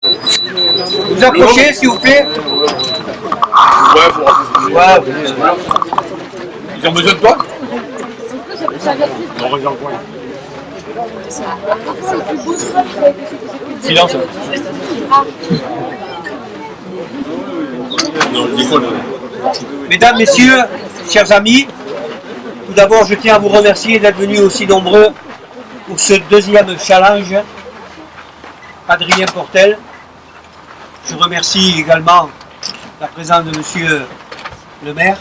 Vous approchez, s'il vous plaît. Ouais, ils ont besoin de toi? Silence. Mesdames, Messieurs, chers amis, tout d'abord je tiens à vous remercier d'être venus aussi nombreux pour ce deuxième challenge. Adrien Portel. Je remercie également la présence de Monsieur le maire,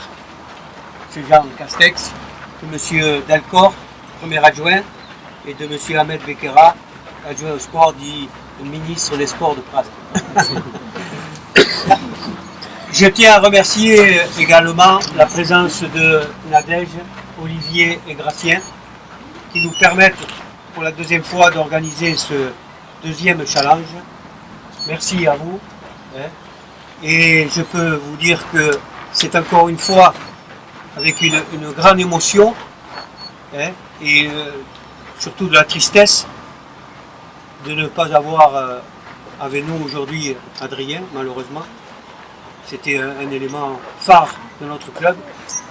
M. Jean Castex, de M. Delcor, premier adjoint, et de M. Ahmed Beckera, adjoint au sport, dit ministre des Sports de Pras. Je tiens à remercier également la présence de Nadège, Olivier et Gracien, qui nous permettent pour la deuxième fois d'organiser ce deuxième challenge. Merci à vous. Et je peux vous dire que c'est encore une fois avec une grande émotion et surtout de la tristesse de ne pas avoir avec nous aujourd'hui Adrien, malheureusement. C'était un élément phare de notre club.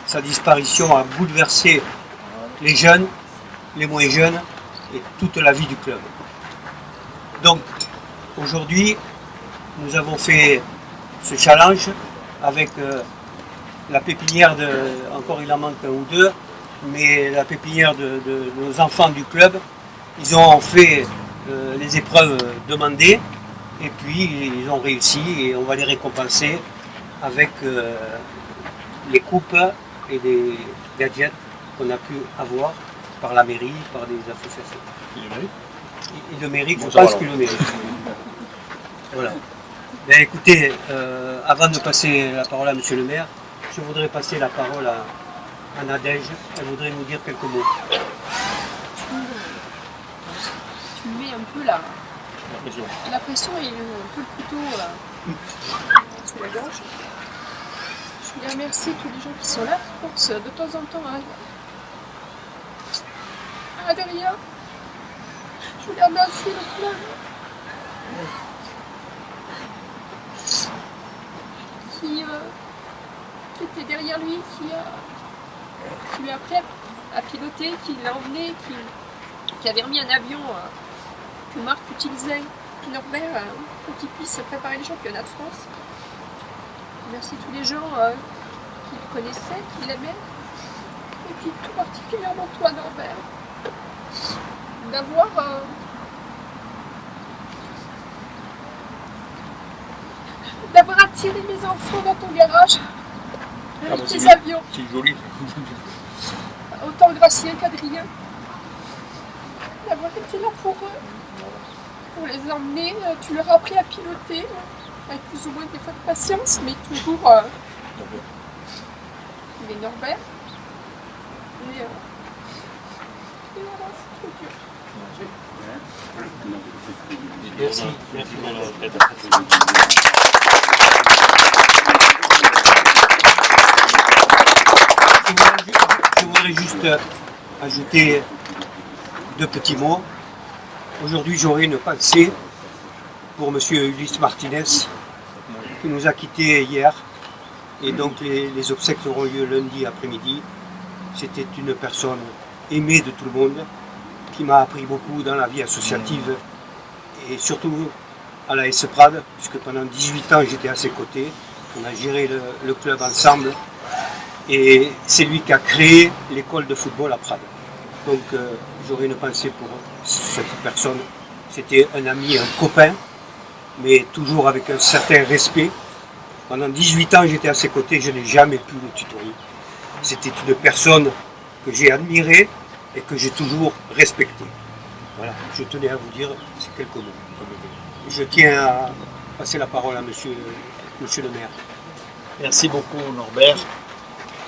Sa disparition a bouleversé les jeunes, les moins jeunes et toute la vie du club. Donc aujourd'hui, nous avons fait ce challenge avec la pépinière de, encore il en manque un ou deux, mais la pépinière de nos enfants du club. Ils ont fait les épreuves demandées et puis ils ont réussi et on va les récompenser avec les coupes et des gadgets qu'on a pu avoir par la mairie, par des associations. Il le mérite, je pense qu'il le mérite. Voilà. Bien, écoutez, avant de passer la parole à Monsieur le maire, je voudrais passer la parole à Nadège. Elle voudrait nous dire quelques mots. Tu me mets un peu la pression et un peu le couteau sous la gorge. Je voulais remercier tous les gens qui sont là, qui pensent de temps en temps à Adrien. Je voulais remercier le club. Qui était derrière lui, qui lui a appris à piloter, qui l'a emmené, qui avait remis un avion que Marc utilisait, Norbert, pour qu'il puisse préparer les championnats de France. Merci tous les gens qui le connaissaient, qui l'aimaient, et puis tout particulièrement toi Norbert, d'avoir attiré mes enfants dans ton garage avec tes avions. C'est joli. Autant Gracien qu'Adrien. D'avoir été là pour eux, pour les emmener. Tu leur as appris à piloter, avec plus ou moins des fois de patience, mais toujours les Norbert. Et voilà, c'est trop dur. Merci. Je voudrais juste ajouter deux petits mots. Aujourd'hui, j'aurai une pensée pour M. Ulysse Martinez, qui nous a quittés hier. Et donc les obsèques auront lieu lundi après-midi. C'était une personne aimée de tout le monde, qui m'a appris beaucoup dans la vie associative et surtout à la S Prades, puisque pendant 18 ans j'étais à ses côtés. On a géré le club ensemble et c'est lui qui a créé l'école de football à Prades. Donc j'aurais une pensée pour cette personne. C'était un ami, un copain, mais toujours avec un certain respect. Pendant 18 ans j'étais à ses côtés, je n'ai jamais pu le tutoyer. C'était une personne que j'ai admirée et que j'ai toujours respectée. Voilà, je tenais à vous dire ces quelques mots. Je tiens à passer la parole à monsieur le maire. Merci beaucoup Norbert.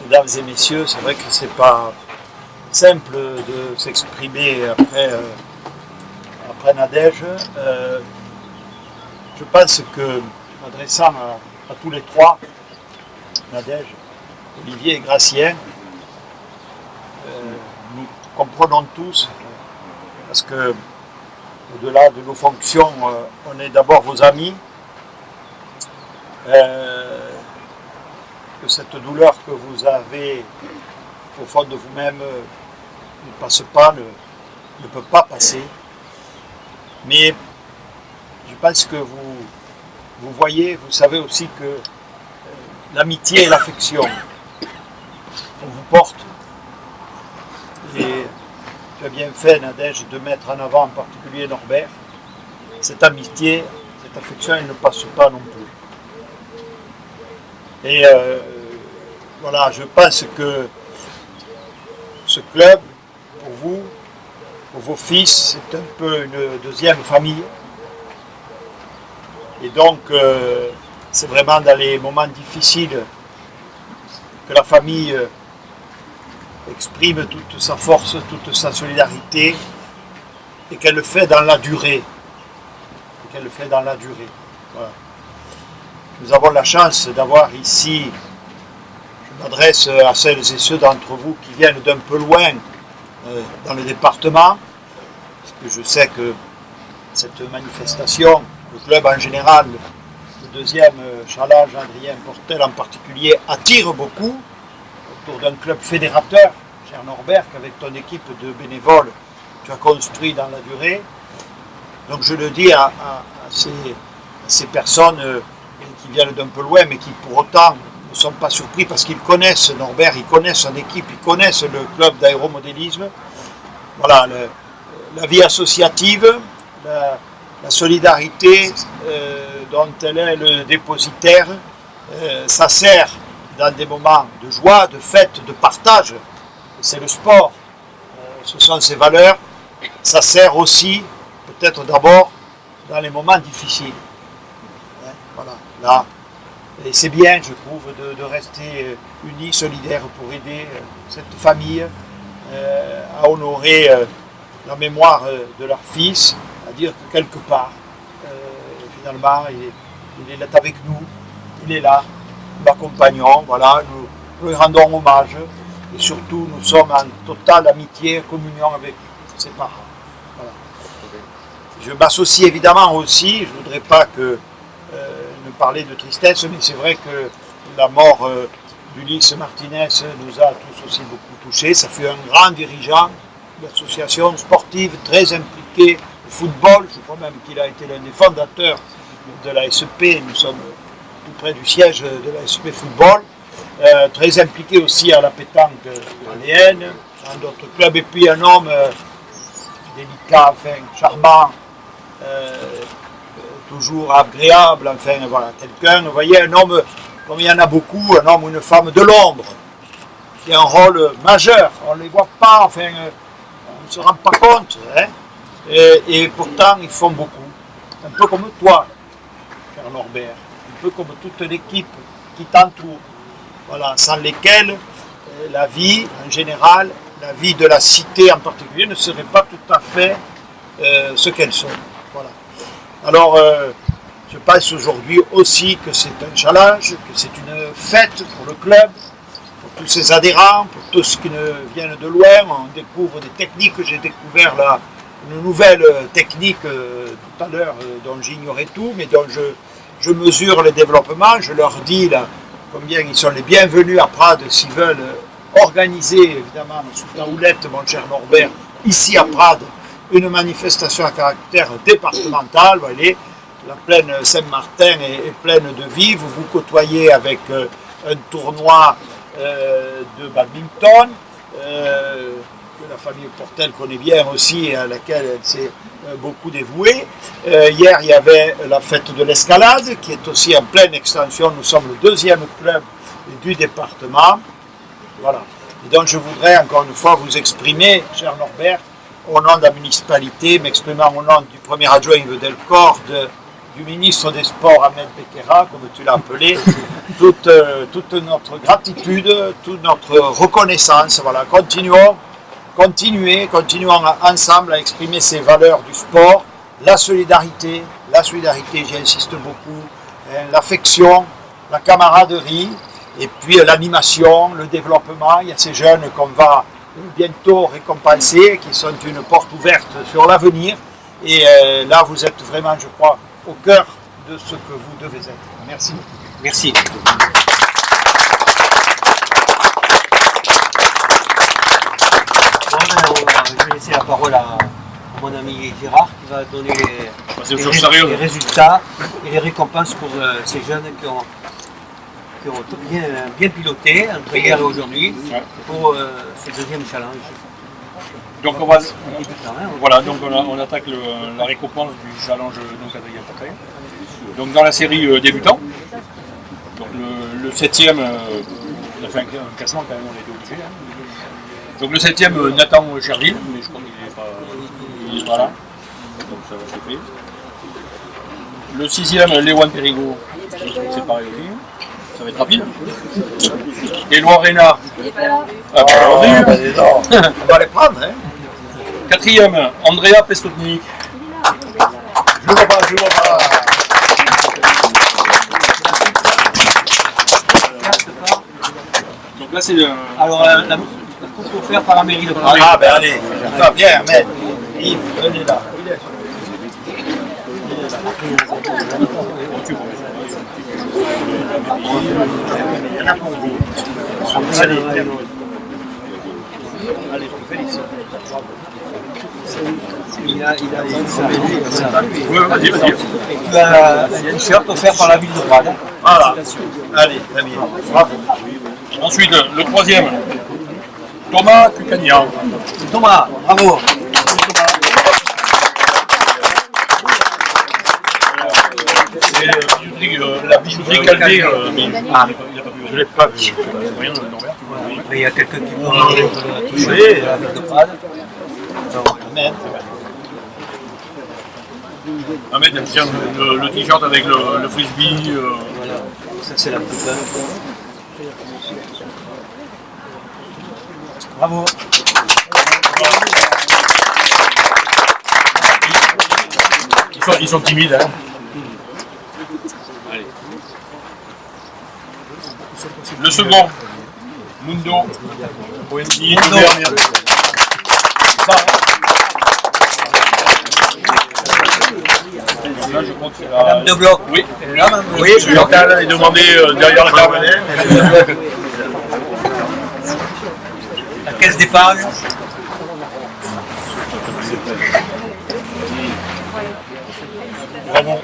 Mesdames et messieurs, c'est vrai que c'est pas simple de s'exprimer après Nadège. Je pense que, m'adressant à tous les trois, Nadège, Olivier et Gracien, nous comprenons tous, parce que au-delà de nos fonctions, on est d'abord vos amis. Que cette douleur que vous avez au fond de vous-même ne passe pas, ne peut pas passer. Mais je pense que vous voyez, vous savez aussi que l'amitié et l'affection qu'on vous porte, et tu as bien fait, Nadège, de mettre en avant en particulier Norbert, cette amitié, cette affection, elle ne passe pas non plus. Et voilà, je pense que ce club, pour vous, pour vos fils, c'est un peu une deuxième famille. Et donc, c'est vraiment dans les moments difficiles que la famille exprime toute sa force, toute sa solidarité, et qu'elle le fait dans la durée. Voilà. Nous avons la chance d'avoir ici, je m'adresse à celles et ceux d'entre vous qui viennent d'un peu loin dans le département, parce que je sais que cette manifestation, le club en général, le deuxième Challenge, Adrien Portel en particulier, attire beaucoup autour d'un club fédérateur, cher Norbert, qu'avec ton équipe de bénévoles, tu as construit dans la durée. Donc je le dis à ces personnes qui viennent d'un peu loin, mais qui pour autant ne sont pas surpris parce qu'ils connaissent Norbert, ils connaissent son équipe, ils connaissent le club d'aéromodélisme. Voilà, la vie associative, la solidarité dont elle est le dépositaire, ça sert dans des moments de joie, de fête, de partage. C'est le sport, ce sont ses valeurs. Ça sert aussi, peut-être d'abord, dans les moments difficiles. Voilà, là. Et c'est bien, je trouve, de rester unis, solidaires pour aider cette famille à honorer la mémoire de leur fils, à dire que quelque part, finalement, il est avec nous, il est là, nous l'accompagnons, voilà, nous lui rendons hommage, et surtout nous sommes en totale amitié, communion avec ses parents. Voilà. Je m'associe évidemment aussi, je ne voudrais pas que ne parler de tristesse, mais c'est vrai que la mort d'Ulysse Martinez nous a tous aussi beaucoup touchés. Ça fut un grand dirigeant d'association sportive, très impliqué au football. Je crois même qu'il a été l'un des fondateurs de la SEP. Nous sommes tout près du siège de la SEP Football. Très impliqué aussi à la pétanque aléenne, dans d'autres clubs. Et puis un homme délicat, enfin, charmant, toujours agréable, enfin voilà, quelqu'un, vous voyez, un homme, comme il y en a beaucoup, un homme ou une femme de l'ombre, qui a un rôle majeur, on ne les voit pas, enfin, on ne se rend pas compte, hein, et pourtant ils font beaucoup, un peu comme toi, cher Norbert, un peu comme toute l'équipe qui t'entoure, voilà, sans lesquels la vie en général, la vie de la cité en particulier ne serait pas tout à fait ce qu'elles sont, voilà. Alors, je pense aujourd'hui aussi que c'est un challenge, que c'est une fête pour le club, pour tous ses adhérents, pour tous ceux qui viennent de loin. On découvre des techniques, j'ai découvert là une nouvelle technique tout à l'heure dont j'ignorais tout, mais dont je mesure le développement. Je leur dis là combien ils sont les bienvenus à Prades s'ils veulent organiser, évidemment, sous ta houlette, mon cher Norbert, ici à Prades, une manifestation à caractère départemental. Vous voyez, la plaine Saint-Martin est pleine de vie. Vous vous côtoyez avec un tournoi de badminton que la famille Portel connaît bien aussi, à laquelle elle s'est beaucoup dévouée. Hier, il y avait la fête de l'escalade qui est aussi en pleine extension. Nous sommes le deuxième club du département. Voilà. Et donc je voudrais encore une fois vous exprimer, cher Norbert, au nom de la municipalité, m'exprimant au nom du premier adjoint Yves Delcor, du ministre des Sports Ahmed Becerra, comme tu l'as appelé, toute notre gratitude, toute notre reconnaissance. Voilà, continuons ensemble à exprimer ces valeurs du sport, la solidarité, j'y insiste beaucoup, l'affection, la camaraderie, et puis l'animation, le développement. Il y a ces jeunes qu'on va bientôt récompenser, qui sont une porte ouverte sur l'avenir. Et là, vous êtes vraiment, je crois, au cœur de ce que vous devez être. Merci. Merci. Bon, je vais laisser la parole à mon ami Gérard qui va donner les résultats et les récompenses pour ces jeunes qui ont bien piloté entre hier et aujourd'hui pour ce deuxième challenge. Donc on va, voilà, donc on attaque la récompense du challenge donc Adrien Patay. Donc dans la série débutant, donc le 7e, on a fait un classement quand même, on a été obligé. Donc le 7e, Nathan Cherville, mais je crois qu'il n'est pas là, donc ça c'est fait. Le 6e, Léwan Périgot, c'est pareil aussi, ça va être rapide. Éloi Reynard, On va les prendre, hein. 4e, Andrea Pestotnik. Je ne vois pas, je ne vois pas. Donc là c'est le... Alors la coupe offerte par la mairie de Paris. Ah ben allez, ça viens, mais Yves, venez là. Allez, je te félicite. Il a ça. Oui, vas-y, vas-y. Et tu as un t-shirt offert par la ville de Prades. Voilà. Allez, très bien. Bravo. Ensuite, le 3e, Thomas Cucagnan. Thomas, bravo. Et la bijouterie Calvé, il n'a pas vu. Je ne l'ai pas vu. Rien de l'envers. Il y a quelqu'un qui peut demander toucher la ville de Prades. Ahmed, tiens, le t-shirt avec le frisbee. Voilà, ça c'est la coupe. Bravo. Ils sont timides, hein. Allez. Le second, Mundo. Wendy. Là, je crois que c'est la... Madame de Bloc. Oui. Oui, Chantal est demandé derrière la caravane. la caisse d'épargne. Bravo.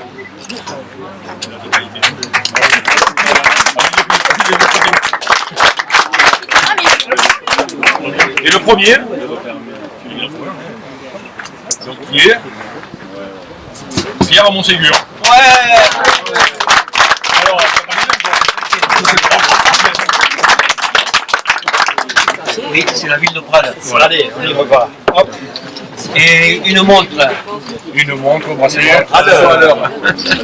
Et le premier, donc, qui est Pierre à Montségur. Ouais. Alors, Oui, c'est la ville de Prades. voilà. Allez, on y va. Hop. Et une montre. Une montre au bracelet. À l'heure.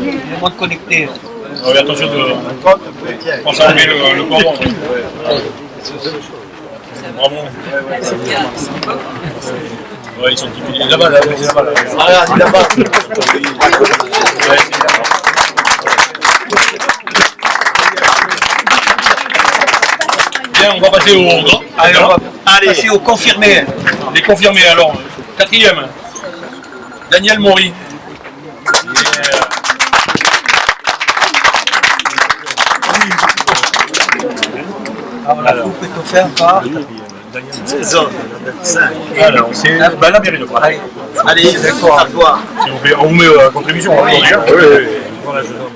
Une montre connectée. Oui, attention de penser à enlever le cordon. Bravo. Ouais, ils sont timides. Là-bas, là, c'est là-bas. Ah, c'est là-bas. Bien, on va passer au grand. Allez, on va passer au confirmé. Les confirmés alors. 4e, Daniel Maury. Alors la coupe est offerte par... Alors, c'est la mairie de Prades. Allez, d'accord, à toi. On vous met la contribution. Oui. Voilà, je donne.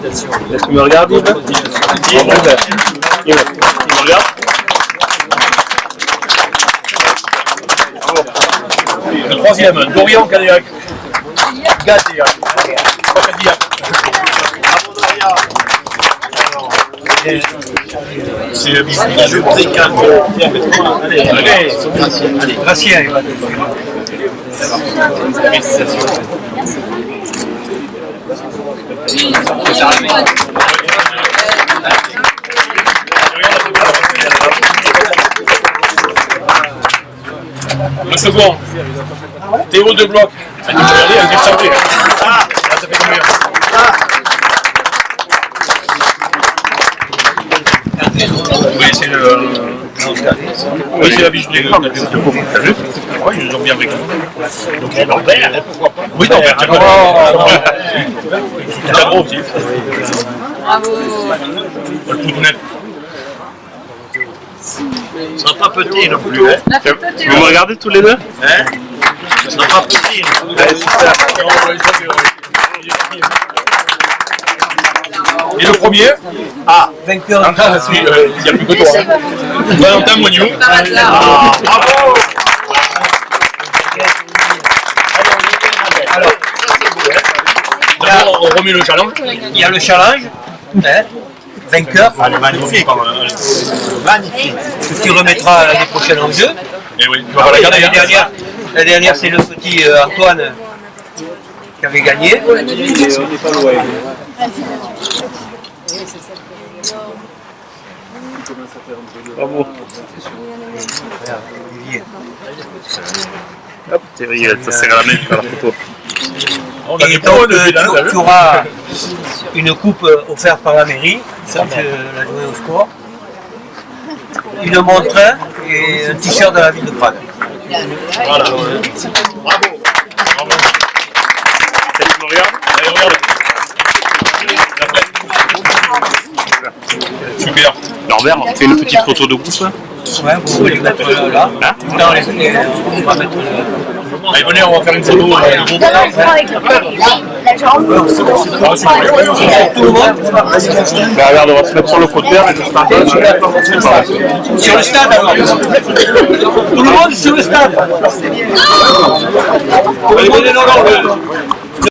Est-ce que tu me regardes, Yves? Il me regarde? Le 3e, Dorian Cadillac. Cadillac. Pas Cadillac. C'est le biscuit. Je prie calme. Allez. Gracien, il va te Le second, Théo de Bloc. Ça dit que elle est chanté. Ah, ça fait combien? Oui, c'est le... Oui, c'est la bijouterie. T'as vu? Ouais, ils nous ont bien vécu. Donc il y a Norbert, hein, pourquoi pas. Oui, non, tiens, c'est gros aussi. Bravo. Le Poudounette. Ce sera pas petit non plus. Hein. La fête peut-être. Vous me regardez tous les deux? Hein, ce sera pas petit. Et le premier, Vainqueur. il n'y a plus que toi. Valentin Moignou. Par hasard. Bravo. Alors, D'abord, on remet le challenge. il y a le challenge. Hein, vainqueur. Elle est magnifique. Magnifique. Que tu remettras l'année prochaine en jeu. Et oui, tu vas la garder. La dernière, c'est le petit Antoine qui avait gagné. Bravo. Olivier. Hop, Thierry, ça serre la main pour faire la photo. On a Et des donc, pros de là, tu auras une coupe offerte par la mairie, ça tu l'as joué au sport, une montre et un t-shirt de la ville de Prague. Voilà. Bravo. Tu me regardes? Allez, regarde. Super. Norbert, on fait une petite photo de groupe là? Ouais, vous pouvez les mettre là. Dans les, on va mettre Allez, venez, on va faire une photo. tout le monde Ben regarde, on va se mettre sur le côté avec le stand. sur le stade alors. Tout le monde sur le stade. Allez, venez dans l'ordre.